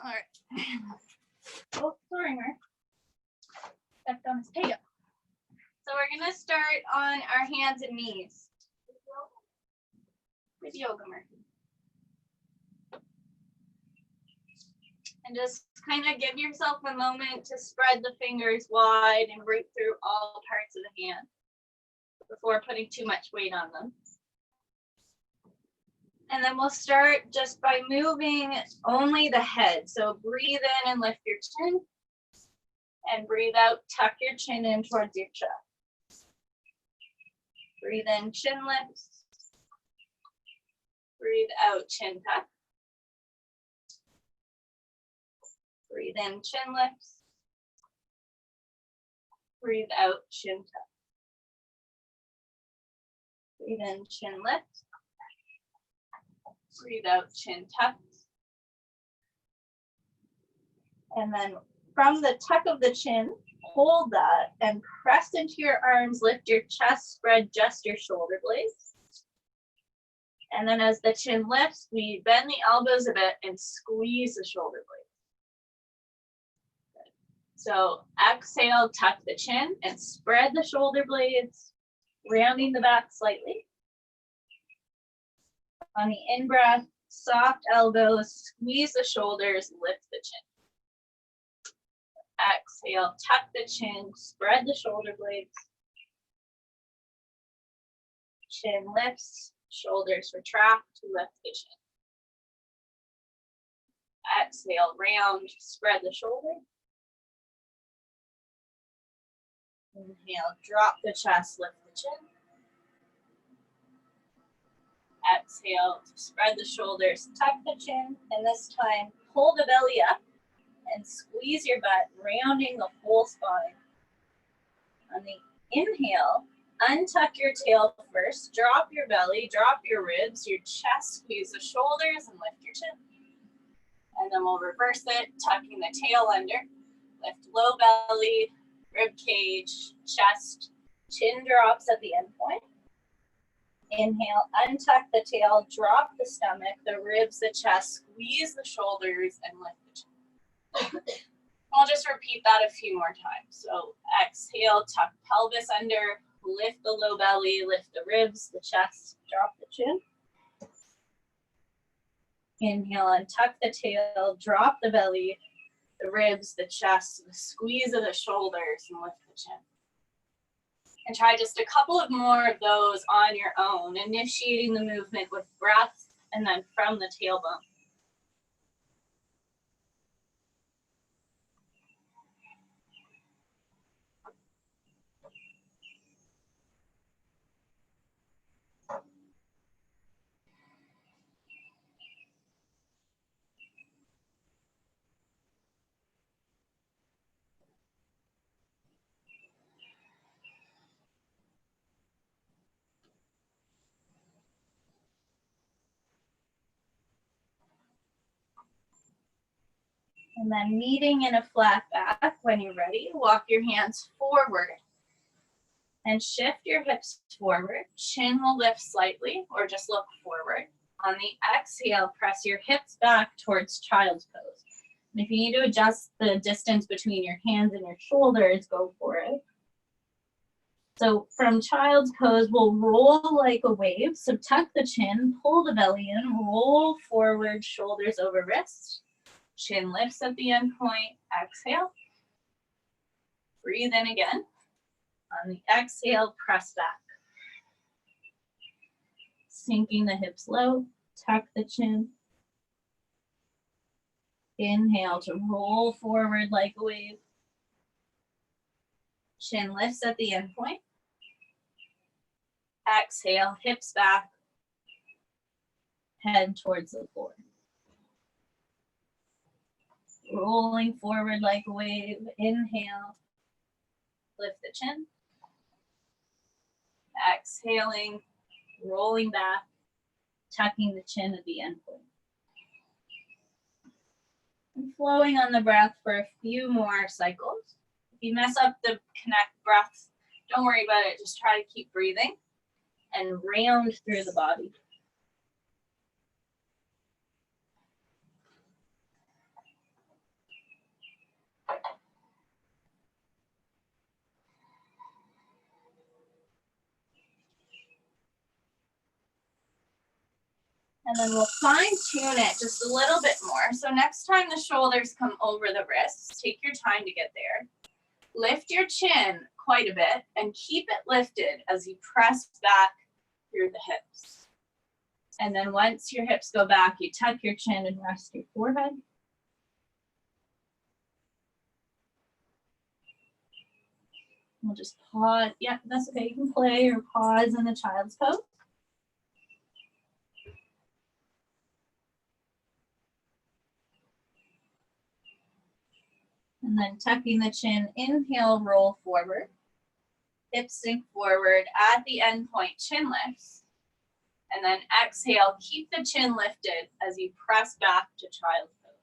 All right. Oh, sorry, Mark. Stepped on his tail. So we're gonna start on our hands and knees. With yoga, Mark. And just kind of give yourself a moment to spread the fingers wide and root through all parts of the hand before putting too much weight on them. And then we'll start just by moving only the head. So breathe in and lift your chin. And breathe out, tuck your chin in towards your chest. Breathe in, chin lifts. Breathe out, chin tuck. Breathe in, chin lifts. Breathe out, chin tuck. Breathe in, chin lifts. Breathe out, chin tuck. And then from the tuck of the chin, hold that and press into your arms, lift your chest, spread just your shoulder blades. And then as the chin lifts, we bend the elbows a bit and squeeze the shoulder blades. So exhale, tuck the chin and spread the shoulder blades, rounding the back slightly. On the in-breath, soft elbows, squeeze the shoulders, lift the chin. Exhale, tuck the chin, spread the shoulder blades. Chin lifts, shoulders retract, lift the chin. Exhale, round, spread the shoulder. Inhale, drop the chest, lift the chin. Exhale, spread the shoulders, tuck the chin, and this time pull the belly up and squeeze your butt, rounding the whole spine. On the inhale, untuck your tail first, drop your belly, drop your ribs, your chest, squeeze the shoulders, and lift your chin. And then we'll reverse it, tucking the tail under, lift low belly, rib cage, chest, chin drops at the end point. Inhale, untuck the tail, drop the stomach, the ribs, the chest, squeeze the shoulders, and lift the chin. I'll just repeat that a few more times. So exhale, tuck pelvis under, lift the low belly, lift the ribs, the chest, drop the chin. Inhale, untuck the tail, drop the belly, the ribs, the chest, the squeeze of the shoulders, and lift the chin. And try just a couple of more of those on your own, initiating the movement with breath and then from the tailbone. And then meeting in a flat back. When you're ready, walk your hands forward and shift your hips forward. Chin will lift slightly or just look forward. On the exhale, press your hips back towards child's pose. And if you need to adjust the distance between your hands and your shoulders, go for it. So from child's pose, we'll roll like a wave. So tuck the chin, pull the belly in, roll forward, shoulders over wrists. Chin lifts at the end point, exhale. Breathe in again. On the exhale, press back. Sinking the hips low, tuck the chin. Inhale to roll forward like a wave. Chin lifts at the end point. Exhale, hips back. Head towards the floor. Rolling forward like a wave. Inhale. Lift the chin. Exhaling, rolling back, tucking the chin at the end point. And flowing on the breath for a few more cycles. If you mess up the connect breath, don't worry about it. Just try to keep breathing and round through the body. And then we'll fine tune it just a little bit more. So next time the shoulders come over the wrists, take your time to get there. Lift your chin quite a bit and keep it lifted as you press back through the hips. And then once your hips go back, you tuck your chin and rest your forehead. We'll just pause. Yeah, that's okay. You can play or pause in the child's pose. And then tucking the chin, inhale, roll forward. Hips sink forward. At the end point, chin lifts. And then exhale, keep the chin lifted as you press back to child's pose.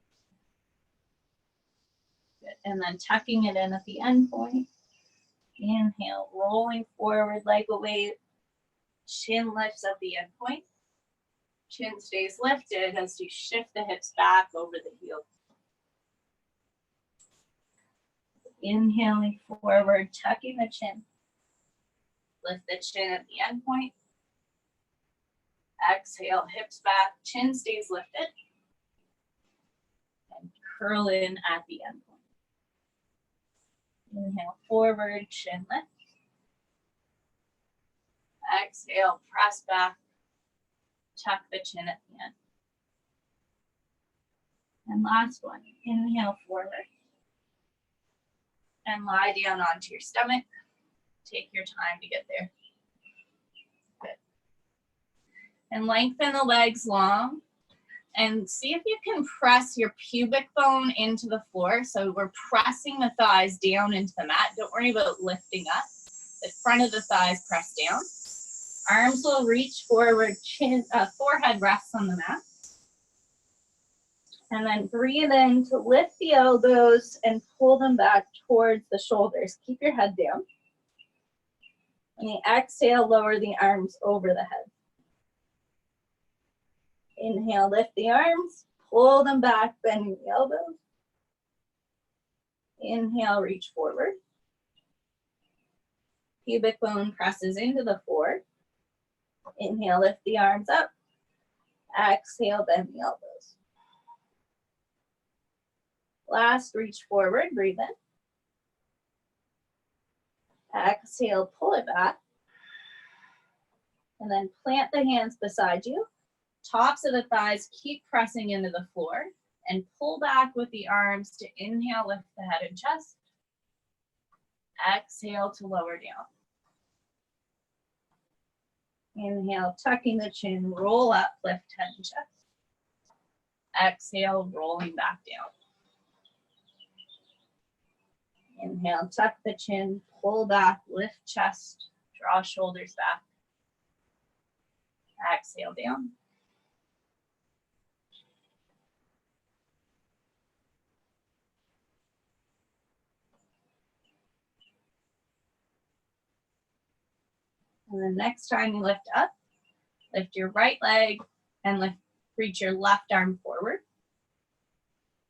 Good. And then tucking it in at the end point. Inhale, rolling forward like a wave. Chin lifts at the end point. Chin stays lifted as you shift the hips back over the heels. Inhaling forward, tucking the chin. Lift the chin at the end point. Exhale, hips back, chin stays lifted. And curl in at the end point. Inhale forward, chin lift. Exhale, press back, tuck the chin at the end. And last one, inhale forward. And lie down onto your stomach. Take your time to get there. Good. And lengthen the legs long. And see if you can press your pubic bone into the floor. So we're pressing the thighs down into the mat. Don't worry about lifting up. The front of the thighs press down. Arms will reach forward, chin, forehead rests on the mat. And then breathe in to lift the elbows and pull them back towards the shoulders. Keep your head down. And you exhale, lower the arms over the head. Inhale, lift the arms, pull them back, bending the elbows. Inhale, reach forward. Pubic bone presses into the floor. Inhale, lift the arms up. Exhale, bend the elbows. Last, reach forward, breathe in. Exhale, pull it back. And then plant the hands beside you. Tops of the thighs keep pressing into the floor. And pull back with the arms to inhale, lift the head and chest. Exhale to lower down. Inhale, tucking the chin, roll up, lift head and chest. Exhale, rolling back down. Inhale, tuck the chin, pull back, lift chest, draw shoulders back. Exhale down. And then next time you lift up, lift your right leg and reach your left arm forward.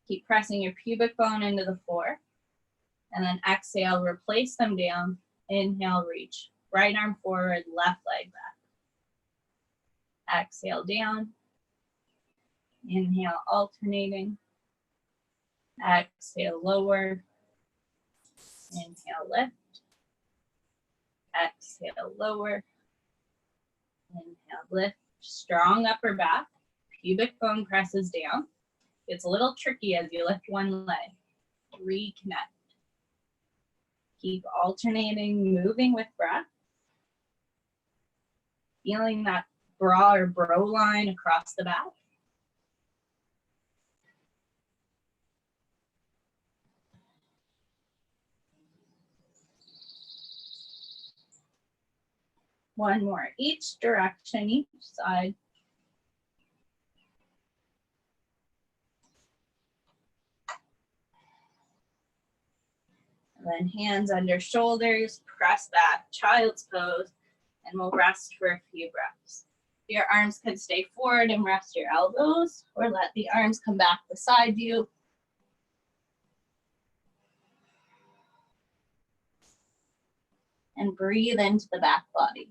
Keep pressing your pubic bone into the floor. And then exhale, replace them down. Inhale, reach. Right arm forward, left leg back. Exhale down. Inhale, alternating. Exhale, lower. Inhale, lift. Exhale, lower. Inhale, lift. Strong upper back. Pubic bone presses down. It's a little tricky as you lift one leg. Reconnect. Keep alternating, moving with breath. Feeling that bra or bro line across the back. One more, each direction, each side. And then hands under shoulders, press back, child's pose, and we'll rest for a few breaths. Your arms can stay forward and rest your elbows, or let the arms come back beside you. And breathe into the back body.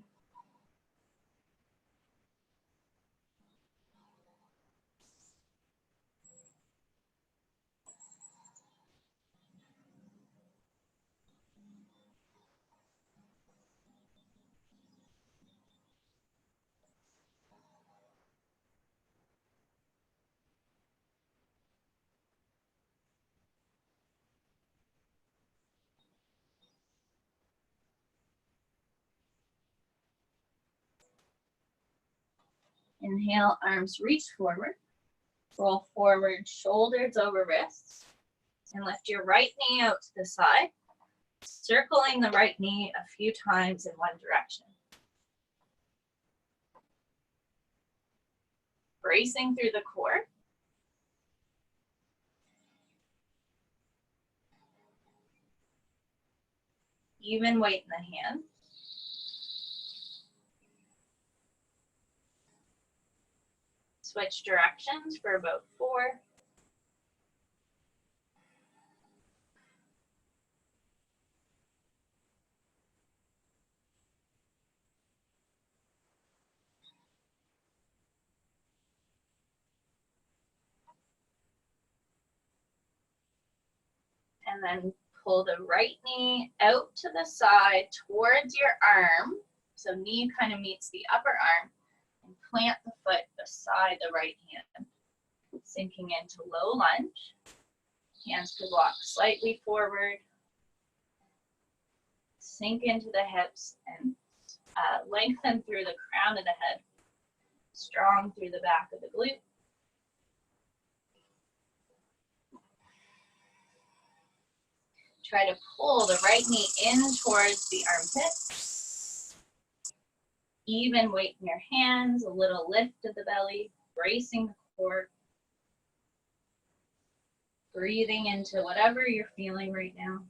Inhale, arms reach forward. Roll forward, shoulders over wrists. And lift your right knee out to the side, circling the right knee a few times in one direction. Bracing through the core. Even weight in the hand. Switch directions for about 4. And then pull the right knee out to the side towards your arm. So knee kind of meets the upper arm. And plant the foot beside the right hand. Sinking into low lunge. Hands could walk slightly forward. Sink into the hips and lengthen through the crown of the head. Strong through the back of the glute. Try to pull the right knee in towards the armpit. Even weight in your hands, a little lift of the belly, bracing the core. Breathing into whatever you're feeling right now.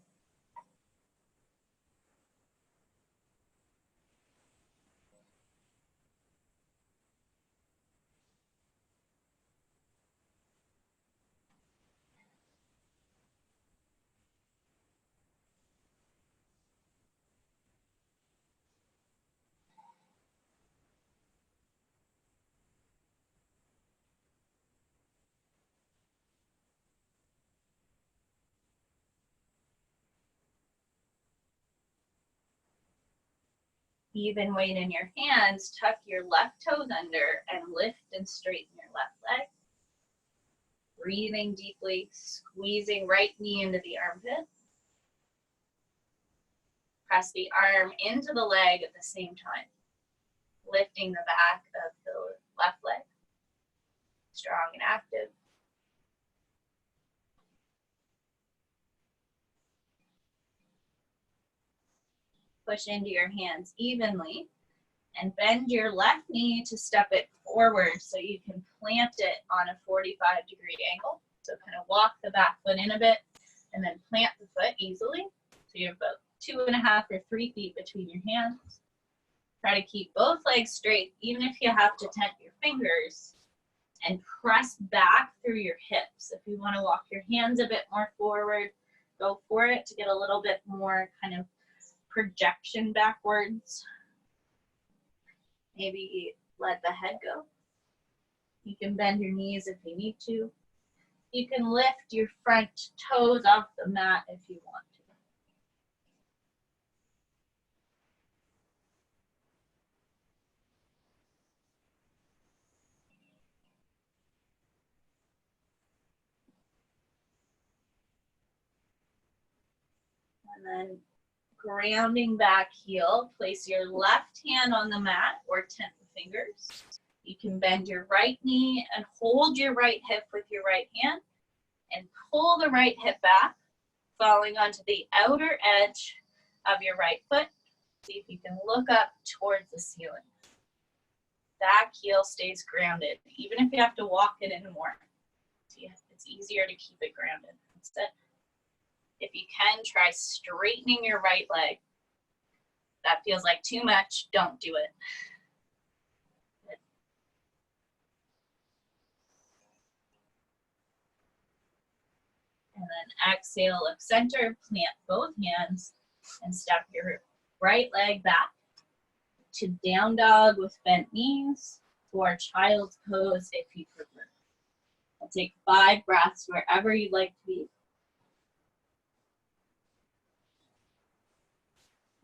Even weight in your hands, tuck your left toes under and lift and straighten your left leg. Breathing deeply, squeezing right knee into the armpit. Press the arm into the leg at the same time. Lifting the back of the left leg. Strong and active. Push into your hands evenly and bend your left knee to step it forward so you can plant it on a 45-degree angle. So kind of walk the back foot in a bit and then plant the foot easily. So you have about 2.5 or 3 feet between your hands. Try to keep both legs straight, even if you have to tent your fingers, and press back through your hips. If you want to walk your hands a bit more forward, go for it to get a little bit more kind of projection backwards. Maybe let the head go. You can bend your knees if you need to. You can lift your front toes off the mat if you want to. And then grounding back heel, place your left hand on the mat or tent the fingers. You can bend your right knee and hold your right hip with your right hand and pull the right hip back, falling onto the outer edge of your right foot. See if you can look up towards the ceiling. Back heel stays grounded, even if you have to walk it in more. See, it's easier to keep it grounded. That's it. If you can, try straightening your right leg. That feels like too much, don't do it. And then exhale, look center, plant both hands, and step your right leg back to down dog with bent knees, or child's pose if you prefer. I'll take 5 breaths wherever you'd like to be.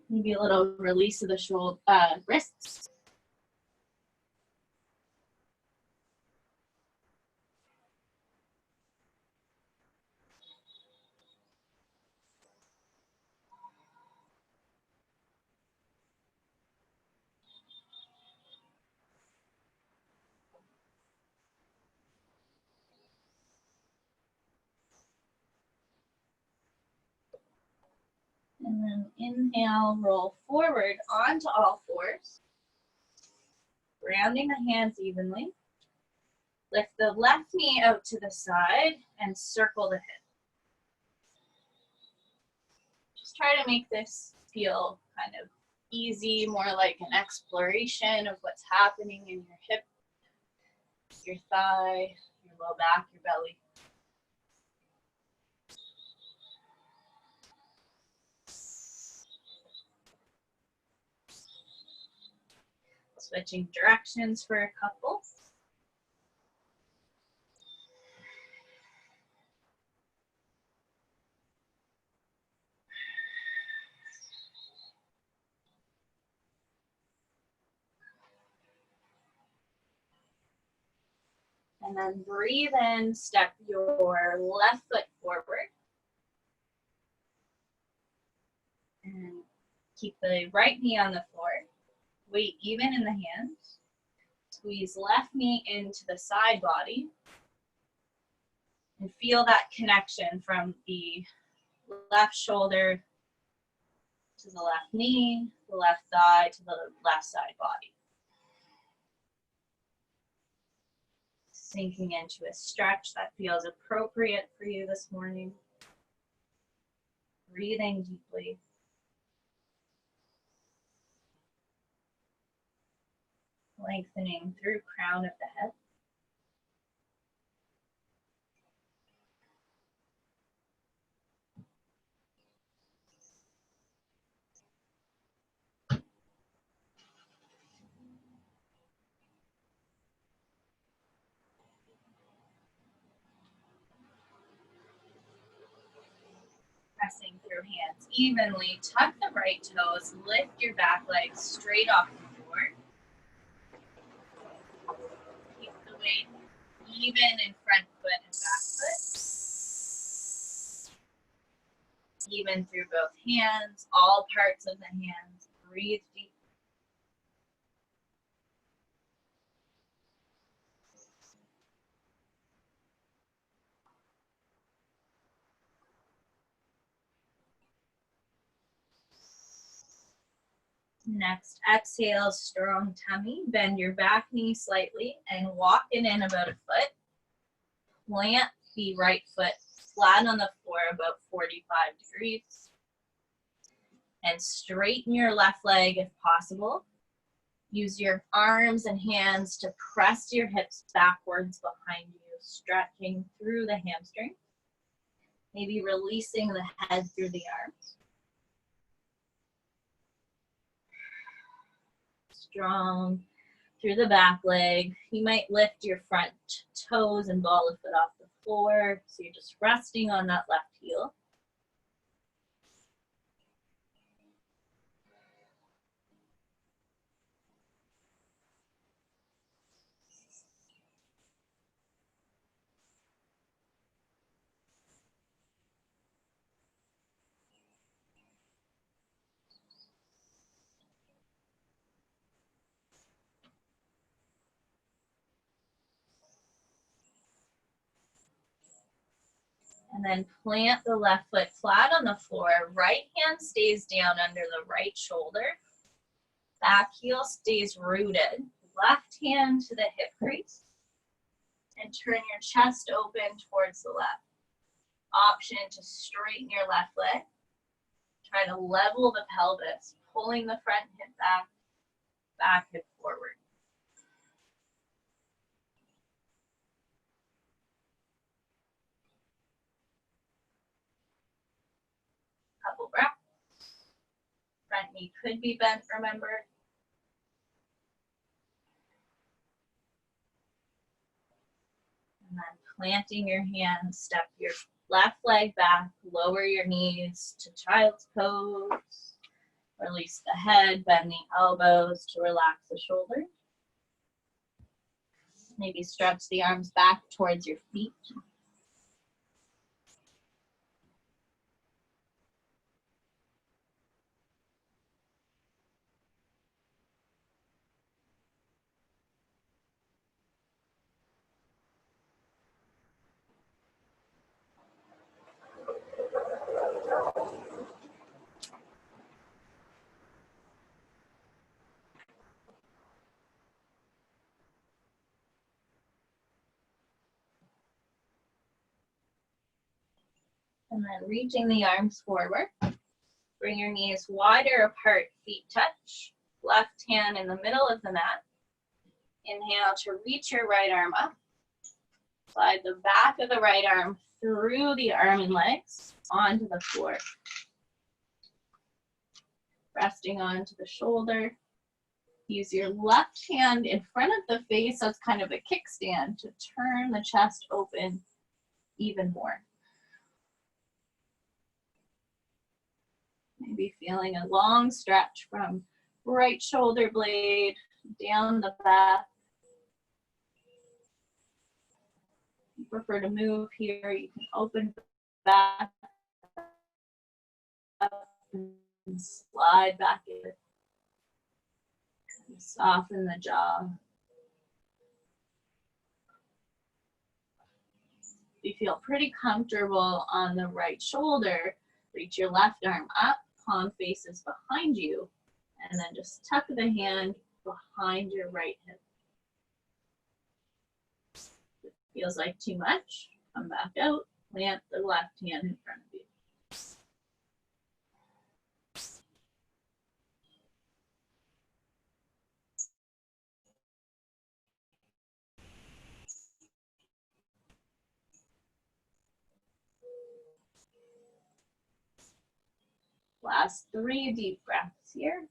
Maybe a little release of the shoulder, wrists. And inhale, roll forward onto all fours, rounding the hands evenly. Lift the left knee out to the side and circle the hip. Just try to make this feel kind of easy, more like an exploration of what's happening in your hip, your thigh, your low back, your belly. Switching directions for a couple. And then breathe in, step your left foot forward. And keep the right knee on the floor. Weight even in the hands. Squeeze left knee into the side body. And feel that connection from the left shoulder to the left knee, the left thigh to the left side body. Sinking into a stretch that feels appropriate for you this morning. Breathing deeply. Lengthening through crown of the head. Pressing through hands evenly. Tuck the right toes. Lift your back leg straight off the floor. Keep the weight even in front foot and back foot. Even through both hands, all parts of the hands. Breathe deep. Next, exhale, strong tummy. Bend your back knee slightly and walk it in about a foot. Plant the right foot flat on the floor about 45 degrees. And straighten your left leg if possible. Use your arms and hands to press your hips backwards behind you, stretching through the hamstring. Maybe releasing the head through the arms. Strong through the back leg. You might lift your front toes and ball the foot off the floor. So you're just resting on that left heel. And then plant the left foot flat on the floor. Right hand stays down under the right shoulder. Back heel stays rooted. Left hand to the hip crease. And turn your chest open towards the left. Option to straighten your left leg. Try to level the pelvis, pulling the front hip back, back hip forward. Couple breaths. Front knee could be bent, remember. And then planting your hands, step your left leg back, lower your knees to child's pose. Release the head, bend the elbows to relax the shoulders. Maybe stretch the arms back towards your feet. And then reaching the arms forward. Bring your knees wider apart, feet touch. Left hand in the middle of the mat. Inhale to reach your right arm up. Slide the back of the right arm through the arm and legs onto the floor. Resting onto the shoulder. Use your left hand in front of the face as kind of a kickstand to turn the chest open even more. Maybe feeling a long stretch from right shoulder blade down the back. If you prefer to move here, you can open back up and slide back in. Soften the jaw. If you feel pretty comfortable on the right shoulder, reach your left arm up, palm faces behind you, and then just tuck the hand behind your right hip. If it feels like too much, come back out, plant the left hand in front of you. Last 3 deep breaths here.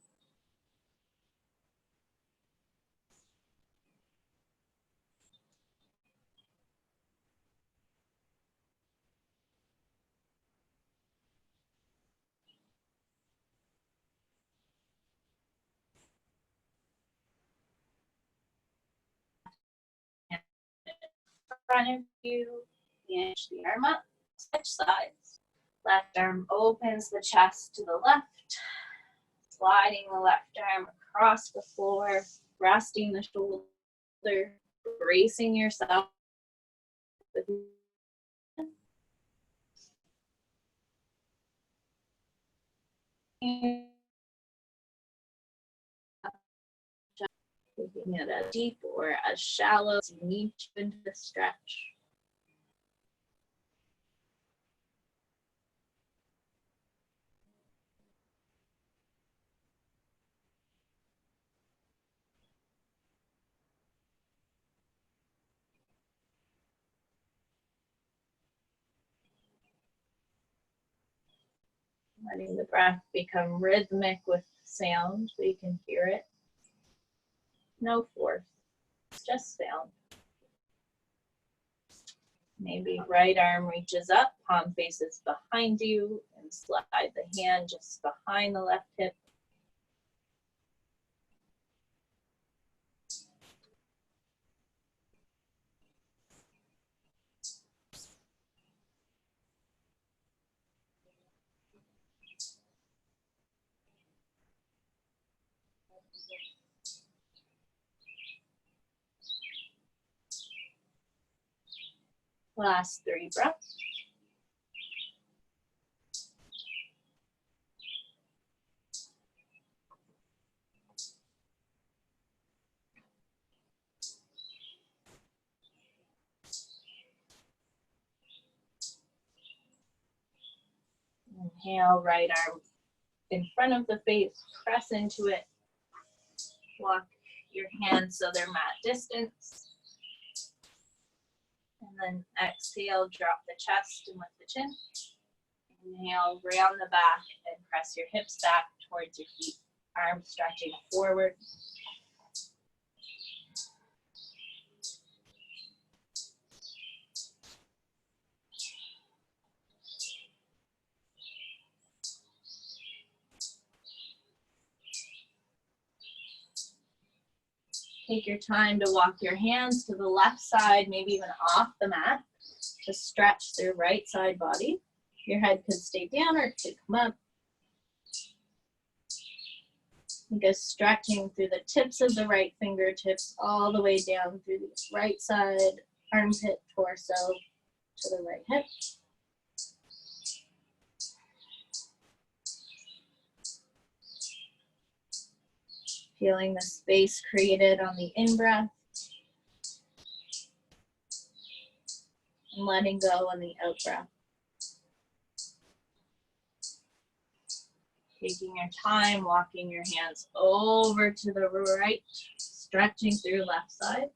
In front of you, inch the arm up, switch sides. Left arm opens the chest to the left, sliding the left arm across the floor, resting the shoulder, bracing yourself. Taking it as deep or as shallow as you need to into the stretch. Letting the breath become rhythmic with sound so you can hear it. No force, just sound. Maybe right arm reaches up, palm faces behind you, and slide the hand just behind the left hip. Last 3 breaths. Inhale, right arm in front of the face, press into it. Walk your hands so they're mat distance. And then exhale, drop the chest and lift the chin. Inhale, round the back and press your hips back towards your feet. Arms stretching forward. Take your time to walk your hands to the left side, maybe even off the mat, to stretch the right side body. Your head could stay down or it could come up. Think of stretching through the tips of the right fingertips all the way down through the right side, armpit, torso, to the right hip. Feeling the space created on the in-breath. And letting go on the out-breath. Taking your time, walking your hands over to the right, stretching through left side.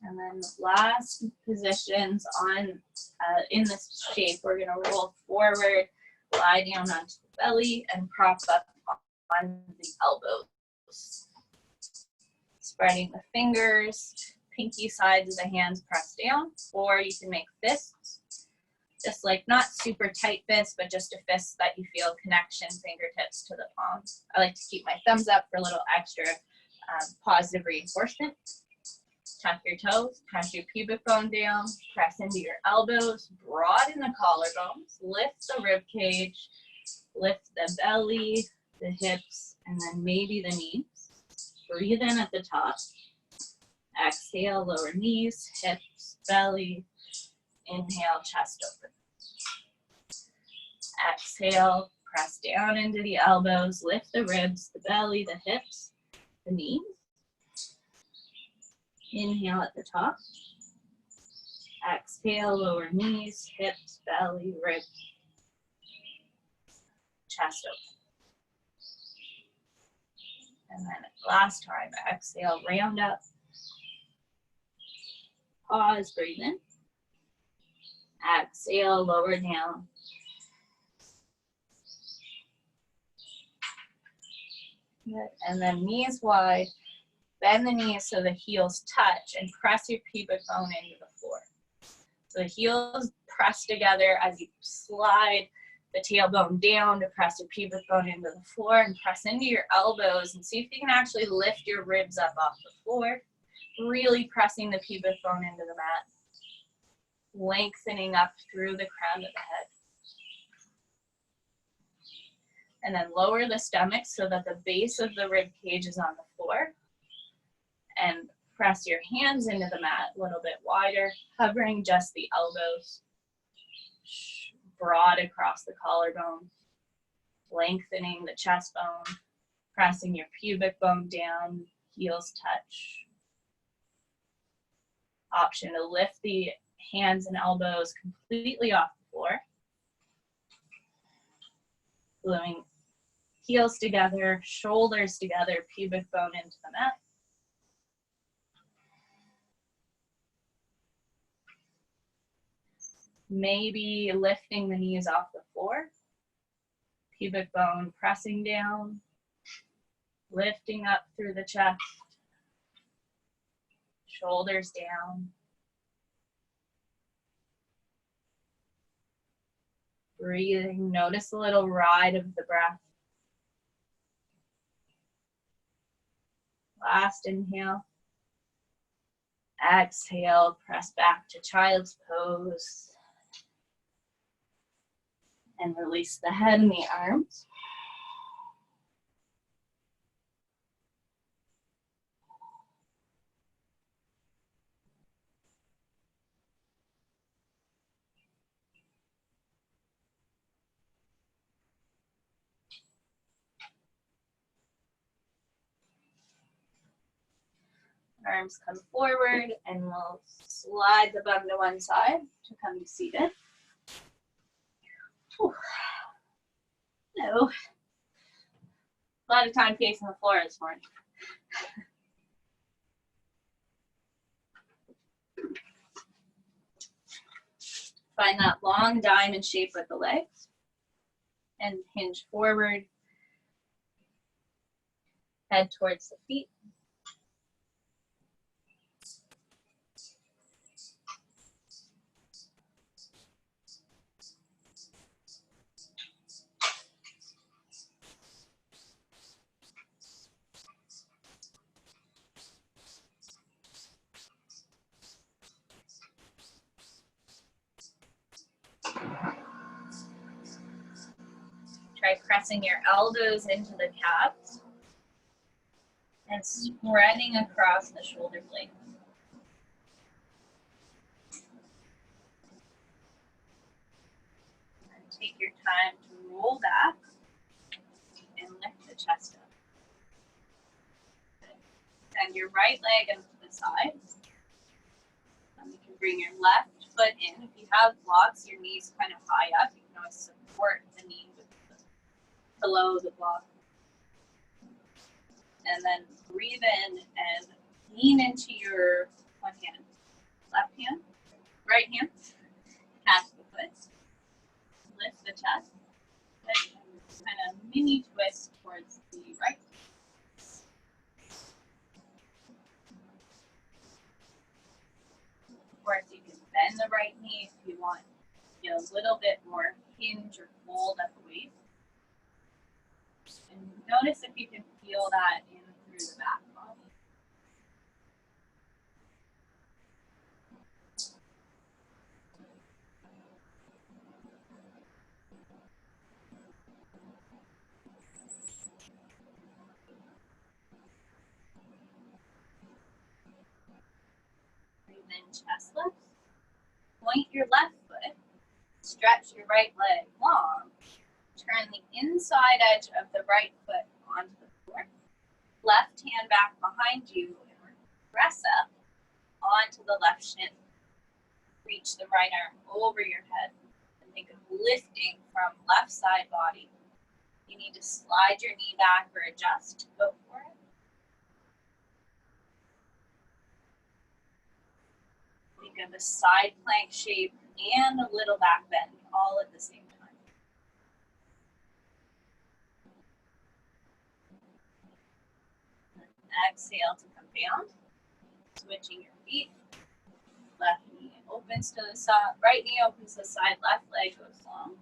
And then last positions on in this shape, we're going to roll forward, lie down onto the belly, and prop up on the elbows. Spreading the fingers, pinky sides of the hands pressed down, or you can make fists. Just like not super tight fists, but just a fist that you feel connection, fingertips to the palms. I like to keep my thumbs up for a little extra positive reinforcement. Tuck your toes, press your pubic bone down, press into your elbows, broaden the collarbones, lift the rib cage, lift the belly, the hips, and then maybe the knees. Breathe in at the top. Exhale, lower knees, hips, belly. Inhale, chest open. Exhale, press down into the elbows, lift the ribs, the belly, the hips, the knees. Inhale at the top. Exhale, lower knees, hips, belly, ribs, chest open. And then last time, exhale, round up. Pause, breathe in. Exhale, lower down. Good. And then knees wide. Bend the knees so the heels touch and press your pubic bone into the floor. So the heels press together as you slide the tailbone down to press your pubic bone into the floor, and press into your elbows and see if you can actually lift your ribs up off the floor. Really pressing the pubic bone into the mat. Lengthening up through the crown of the head. And then lower the stomach so that the base of the rib cage is on the floor. And press your hands into the mat a little bit wider, hovering just the elbows, broad across the collarbone, lengthening the chest bone, pressing your pubic bone down, heels touch. Option to lift the hands and elbows completely off the floor. Gluing heels together, shoulders together, pubic bone into the mat. Maybe lifting the knees off the floor, pubic bone pressing down, lifting up through the chest, shoulders down. Breathing, notice a little ride of the breath. Last inhale. Exhale, press back to child's pose. And release the head and the arms. Arms come forward, and we'll slide the bum to one side to come seated. Whew. No. A lot of time facing the floor this morning. Find that long diamond shape with the legs and hinge forward, head towards the feet. Try pressing your elbows into the calves and spreading across the shoulder blades. And take your time to roll back and lift the chest up. Send your right leg into the side. And you can bring your left foot in. If you have blocks, your knees kind of high up, you can always support the knee with the pillow of the block. And then breathe in and lean into your one hand. Left hand, right hand, catch the foot, lift the chest, kind of mini twist towards the right. Of course, you can bend the right knee if you want a little bit more hinge or fold at the waist. And notice if you can feel that in through the back body. Breathe in, chest lifts. Point your left foot. Stretch your right leg long. Turn the inside edge of the right foot onto the floor. Left hand back behind you and press up onto the left shin. Reach the right arm over your head and think of lifting from left side body. You need to slide your knee back or adjust. Go for it. Think of a side plank shape and a little back bend all at the same time. Exhale to come down. Switching your feet. Left knee opens to the side, right knee opens to the side, left leg goes long.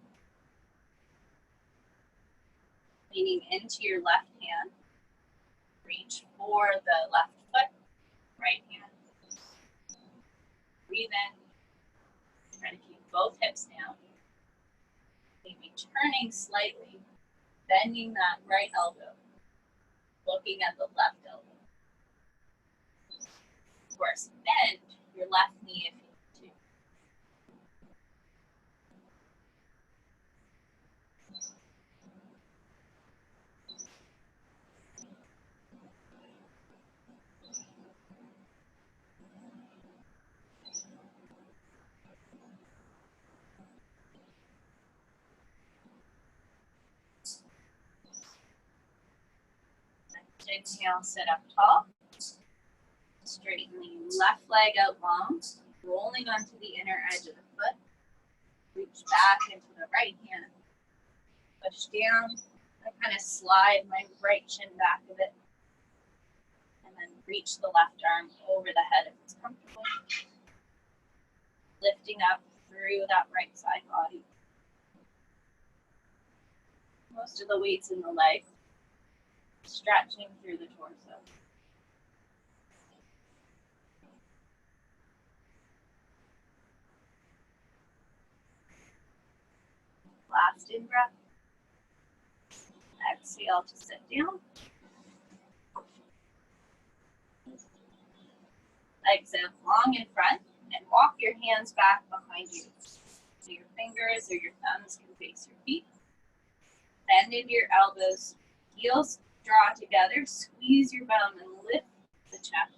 Leaning into your left hand. Reach for the left foot, right hand. Breathe in. Try to keep both hips down. Maybe turning slightly, bending that right elbow, looking at the left elbow. Of course, bend your left knee if you need to. Inhale, sit up tall. Straighten the left leg out long, rolling onto the inner edge of the foot. Reach back into the right hand. Push down. I kind of slide my right shin back a bit. And then reach the left arm over the head if it's comfortable. Lifting up through that right side body. Most of the weight's in the leg. Stretching through the torso. Last in breath. Exhale to sit down. Legs up long in front and walk your hands back behind you. So your fingers or your thumbs can face your feet. Bend into your elbows. Heels draw together. Squeeze your bum and lift the chest.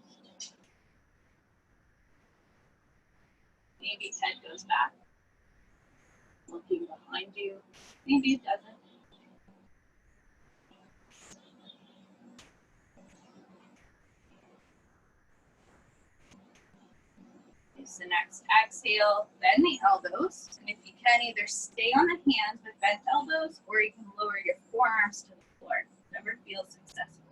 Maybe head goes back. Looking behind you. Maybe it doesn't. Use the next exhale, bend the elbows. And if you can, either stay on the hands with bent elbows or you can lower your forearms to the floor. Whatever feels successful.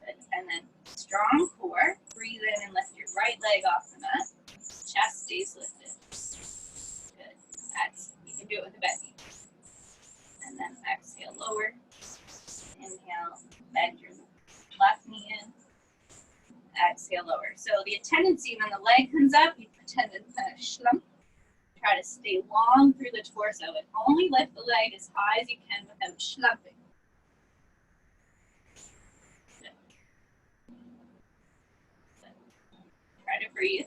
Good. And then strong core. Breathe in and lift your right leg off the mat. Chest stays lifted. Good. You can do it with a bend knee. And then exhale, lower. Inhale, bend your left knee in. Exhale, lower. So the tendency when the leg comes up, you pretend to kind of slump. Try to stay long through the torso and only lift the leg as high as you can without schnapping. Try to breathe.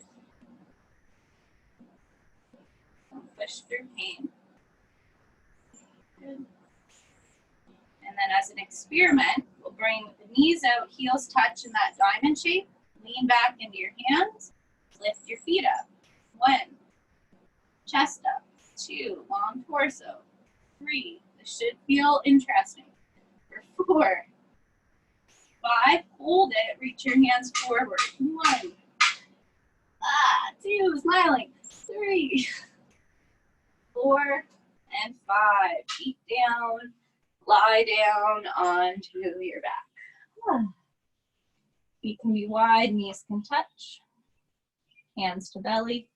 Don't push through pain. Good. And then as an experiment, we'll bring the knees out, heels touch in that diamond shape. Lean back into your hands. Lift your feet up. 1, chest up. 2, long torso. 3, this should feel interesting. 4, 5, hold it, reach your hands forward. 1, 2, smiling. 3, 4, and 5. Feet down, lie down onto your back. Feet can be wide, knees can touch. Hands to belly.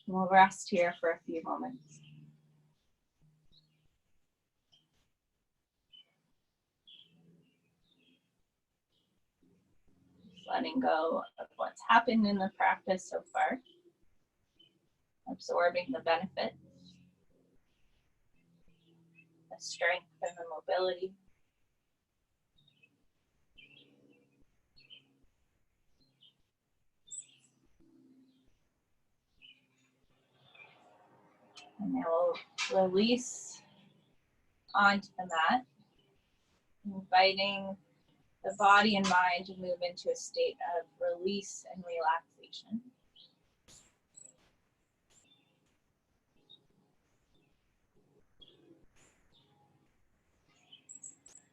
We'll rest here for a few moments. Letting go of what's happened in the practice so far. Absorbing the benefits, the strength and the mobility. And then we'll release onto the mat, inviting the body and mind to move into a state of release and relaxation.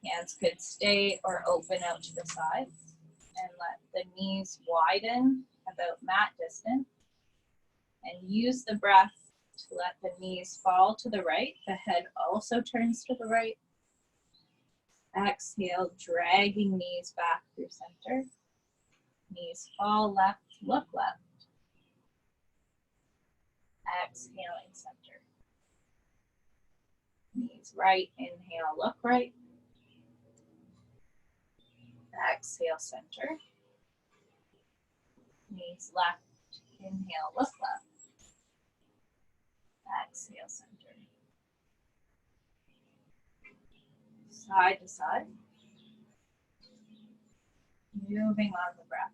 Hands could stay or open out to the sides, and let the knees widen about mat distance, and use the breath to let the knees fall to the right. The head also turns to the right. Exhale, dragging knees back through center. Knees fall left, look left. Exhaling center. Knees right, inhale, look right. Exhale, center. Knees left, inhale, look left. Exhale, center. Side to side. Moving on the breath.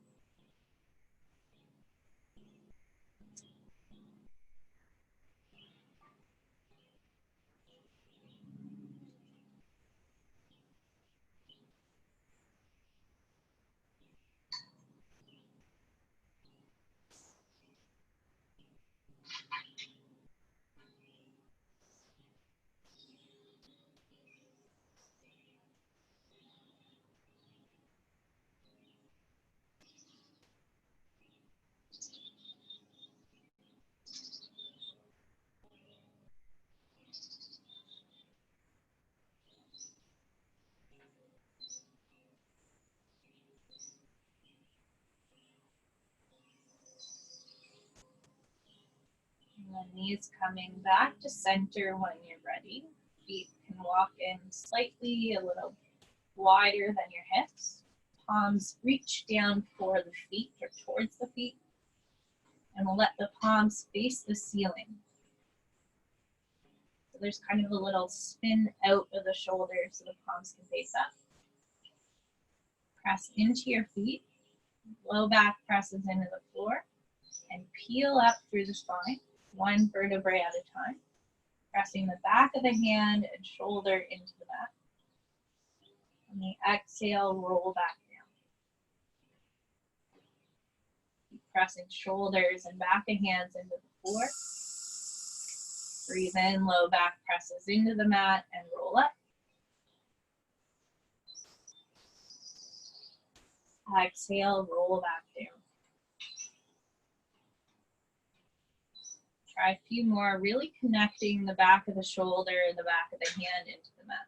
And the knees coming back to center when you're ready. Feet can walk in slightly a little wider than your hips. Palms reach down for the feet or towards the feet. And we'll let the palms face the ceiling. So there's kind of a little spin out of the shoulders so the palms can face up. Press into your feet. Low back presses into the floor. And peel up through the spine, one vertebrae at a time. Pressing the back of the hand and shoulder into the mat. On the exhale, roll back down. Keep pressing shoulders and back of hands into the floor. Breathe in, low back presses into the mat and roll up. Exhale, roll back down. Try a few more, really connecting the back of the shoulder and the back of the hand into the mat.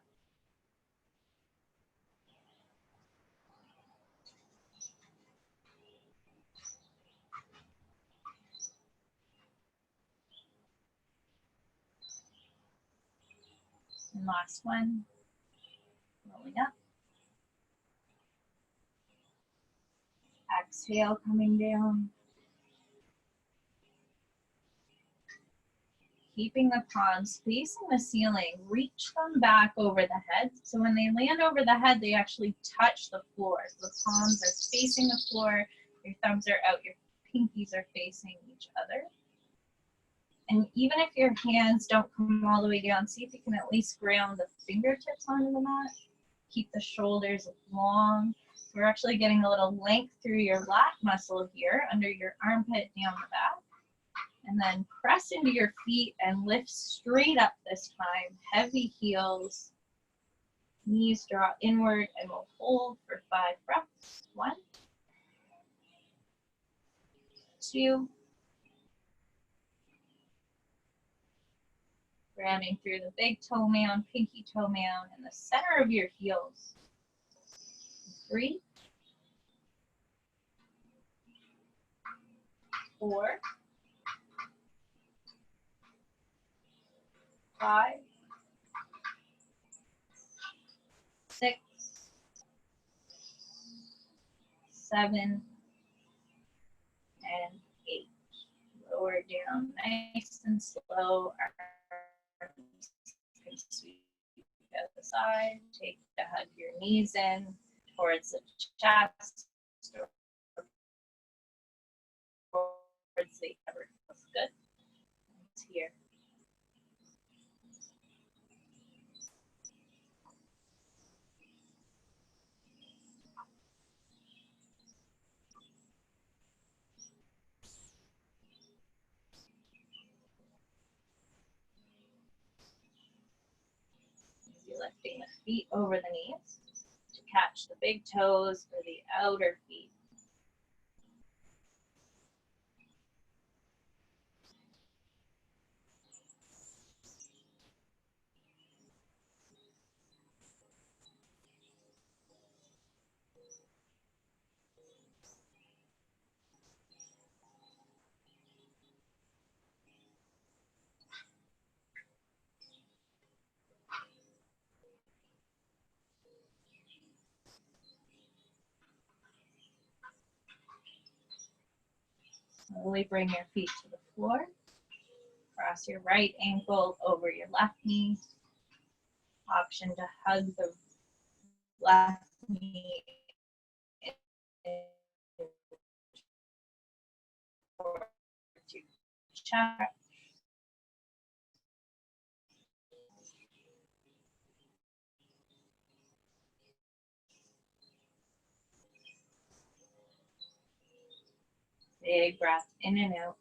And last one, rolling up. Exhale, coming down. keeping the palms facing the ceiling. Reach them back over the head. So when they land over the head, they actually touch the floor. So the palms are facing the floor, your thumbs are out, your pinkies are facing each other. And even if your hands don't come all the way down, see if you can at least ground the fingertips onto the mat. Keep the shoulders long. So we're actually getting a little length through your lat muscle here, under your armpit, down the back. And then press into your feet and lift straight up this time. Heavy heels. Knees draw inward, and we'll hold for 5 breaths. 1, 2. Grounding through the big toe mound, pinky toe mound, and the center of your heels. 3, 4, 5, 6, 7, and 8. Lower down nice and slow. Arms can sweep out the side. Take to hug your knees in towards the chest, towards the upper. Feels good. It's here. You're lifting the feet over the knees to catch the big toes or the outer feet. Slowly bring your feet to the floor. Cross your right ankle over your left knee. Option to hug the left knee towards your chest. Big breath in and out.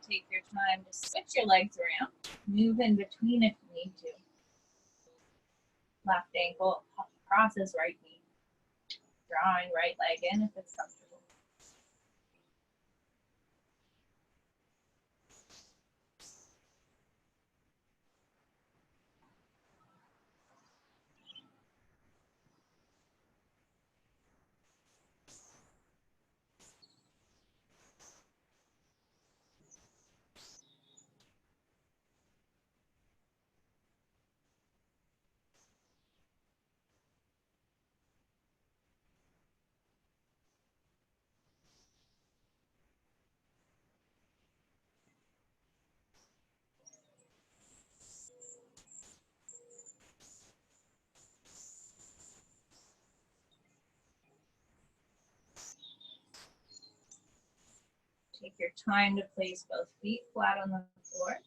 Take your time to switch your legs around. Move in between if you need to. Left ankle crosses right knee. Drawing right leg in if it's comfortable. Take your time to place both feet flat on the floor.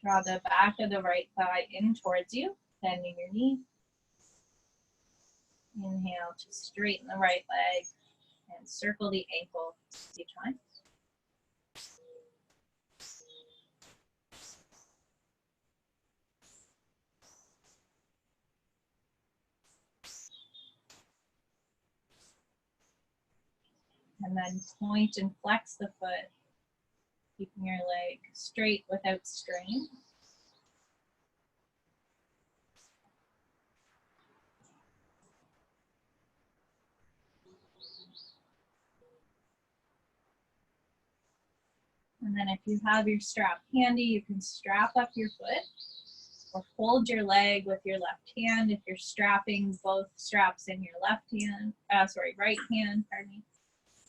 Draw the back of the right thigh in towards you, bending your knee. Inhale to straighten the right leg and circle the ankle a few times. And then point and flex the foot, keeping your leg straight without strain. And then if you have your strap handy, you can strap up your foot or hold your leg with your left hand if you're strapping both straps in your right hand, pardon me,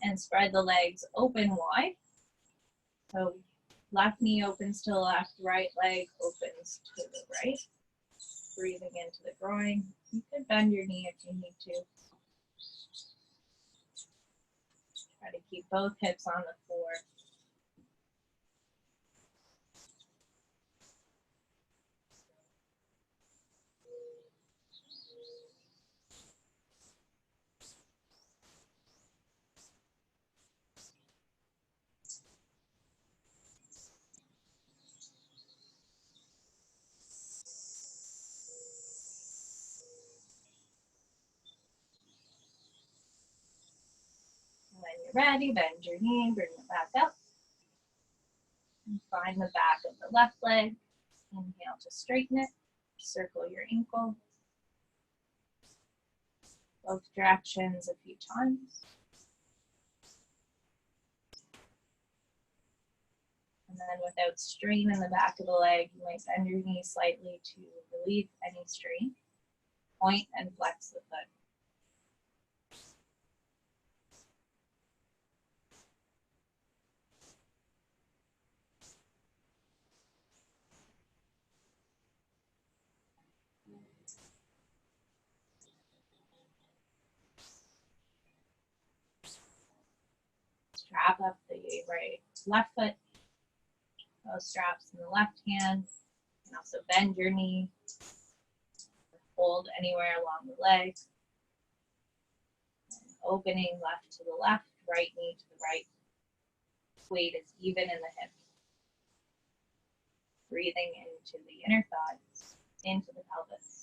and spread the legs open wide. So left knee opens to the left, right leg opens to the right. Breathing into the groin. You could bend your knee if you need to. Try to keep both hips on the floor. When you're ready, bend your knee, bring it back up. And find the back of the left leg. Inhale to straighten it. Circle your ankle. Both directions a few times. And then without strain in the back of the leg, you might bend your knee slightly to relieve any strain. Point and flex the foot. Strap up the left foot. Those straps in the left hand. You can also bend your knee. Hold anywhere along the leg. Opening left to the left, right knee to the right. Weight is even in the hip. Breathing into the inner thighs, into the pelvis.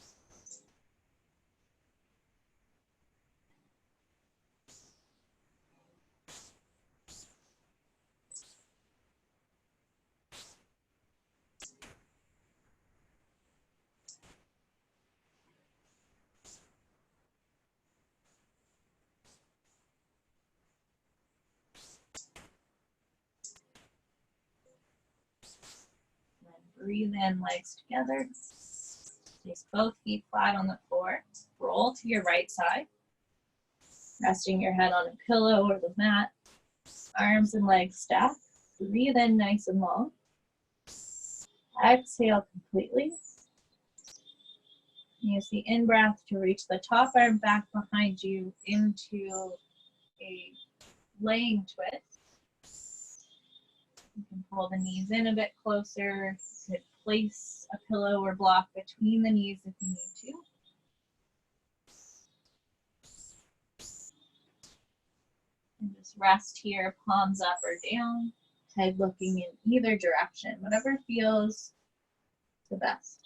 Breathe in, legs together. Place both feet flat on the floor. Roll to your right side. Resting your head on a pillow or the mat. Arms and legs stacked. Breathe in nice and long. Exhale completely. Use the in-breath to reach the top arm back behind you into a laying twist. You can pull the knees in a bit closer. You could place a pillow or block between the knees if you need to. And just rest here, palms up or down, head looking in either direction, whatever feels the best.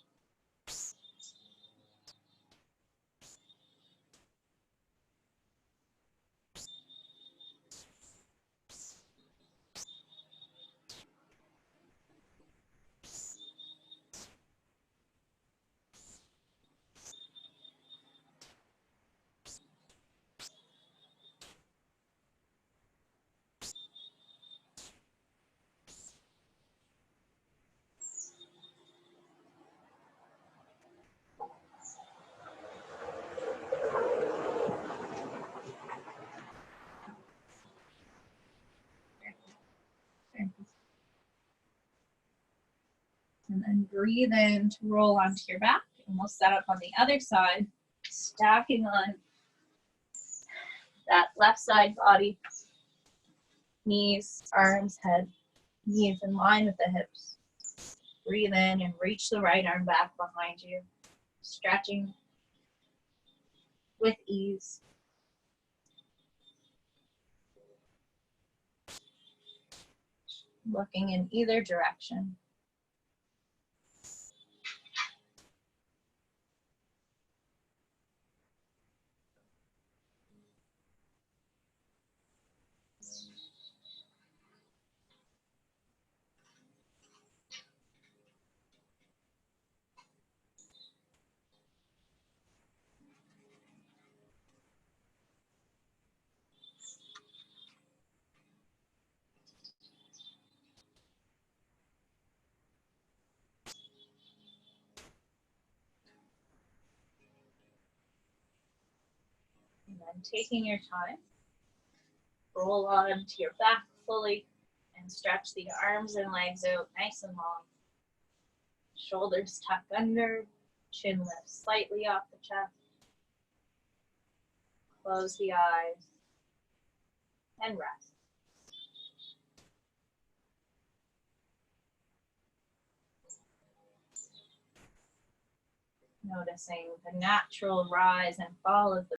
And then breathe in to roll onto your back. And we'll set up on the other side, stacking on that left side body. Knees, arms, head, knees in line with the hips. Breathe in and reach the right arm back behind you. Stretching with ease. looking in either direction. And then taking your time, roll onto your back fully and stretch the arms and legs out nice and long. Shoulders tuck under, chin lifts slightly off the chest. Close the eyes and rest. Noticing the natural rise and fall of the